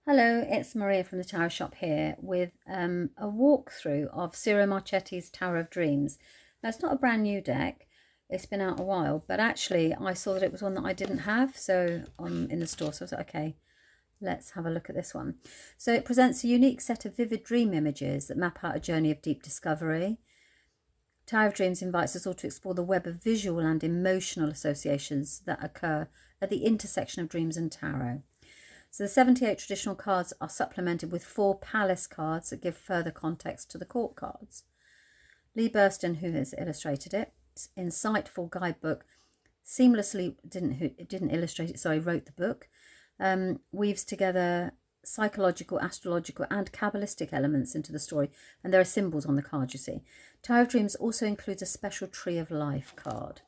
Hello, it's Maria from the Tarot Shop here with a walkthrough of Ciro Marchetti's Tower of Dreams. Now, it's not a brand new deck, it's been out a while, but actually I saw that it was one that I didn't have so in the store, so I was like, okay, let's have a look at this one. So it presents a unique set of vivid dream images that map out a journey of deep discovery. Tower of Dreams invites us all to explore the web of visual and emotional associations that occur at the intersection of dreams and tarot. So the 78 traditional cards are supplemented with 4 palace cards that give further context to the court cards. Lee Burston, who has illustrated it, insightful guidebook, seamlessly didn't illustrate it, sorry, wrote the book, weaves together psychological, astrological and Kabbalistic elements into the story, and there are symbols on the card, you see. Tower of Dreams also includes a special Tree of Life card.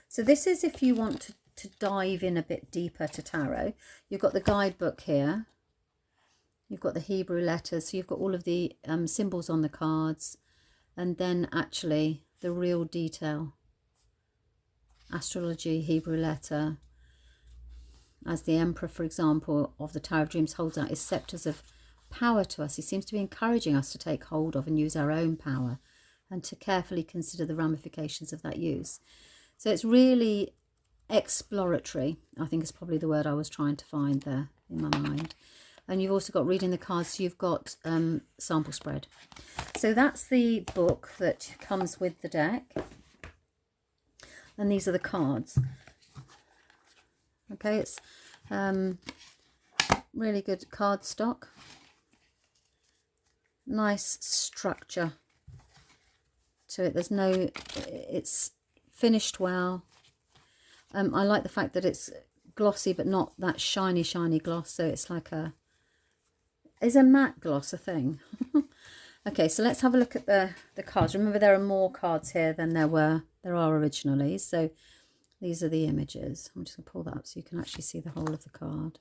So this is if you want to dive in a bit deeper to tarot. You've got the guidebook here, you've got the Hebrew letters, so you've got all of the symbols on the cards, and then actually the real detail, astrology, Hebrew letter, as the Emperor, for example, of the Tower of Dreams holds out his scepters of power to us. He seems to be encouraging us to take hold of and use our own power and to carefully consider the ramifications of that use. So it's really exploratory, I think is probably the word I was trying to find there in my mind. And you've also got reading the cards, so you've got sample spread. So that's the book that comes with the deck. And these are the cards. Okay, it's really good card stock. Nice structure to it. There's no, it's finished well. I like the fact that it's glossy but not that shiny gloss, so it's like is a matte gloss a thing? Okay, so let's have a look at the cards. Remember, there are more cards here than there are originally, so these are the images. I'm just going to pull that up so you can actually see the whole of the card.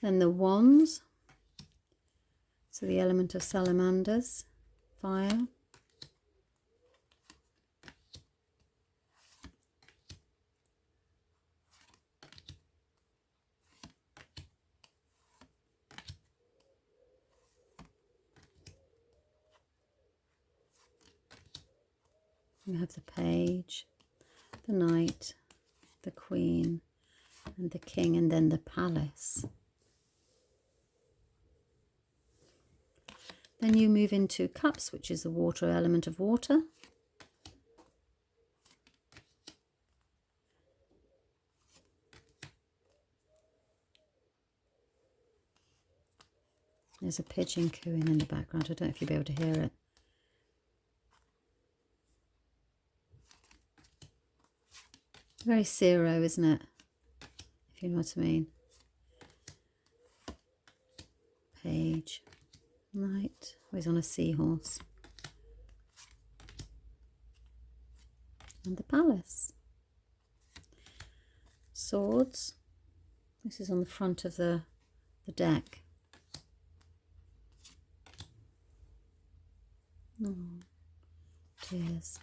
Then the wands, so the element of salamanders, fire. We have the page, the knight, the queen, and the king, and then the palace. Then you move into cups, which is the water element of water. There's a pigeon cooing in the background. I don't know if you'll be able to hear it. Very Ciro, isn't it? If you know what I mean. Page. Knight. Oh, he's on a seahorse. And the palace. Swords. This is on the front of the deck. Oh, tears.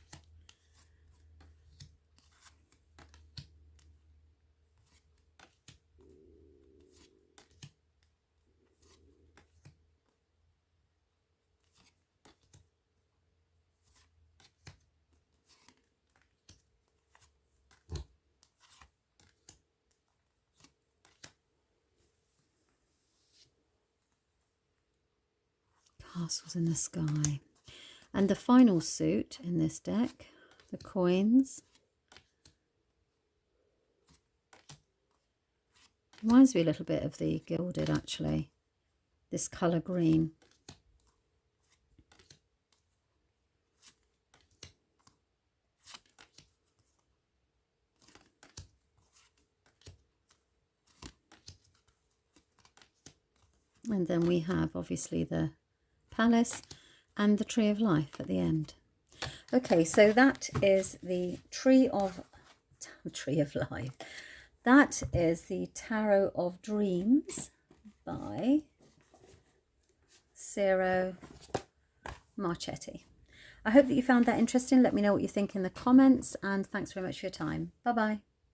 Castles in the Sky. And the final suit in this deck, the coins. Reminds me a little bit of the gilded, actually. This colour green. And then we have obviously the palace and the tree of life at the end. Okay, so that is the tree of life. That is the Tarot of Dreams by Ciro Marchetti. I hope that you found that interesting. Let me know what you think in the comments, and thanks very much for your time. Bye bye.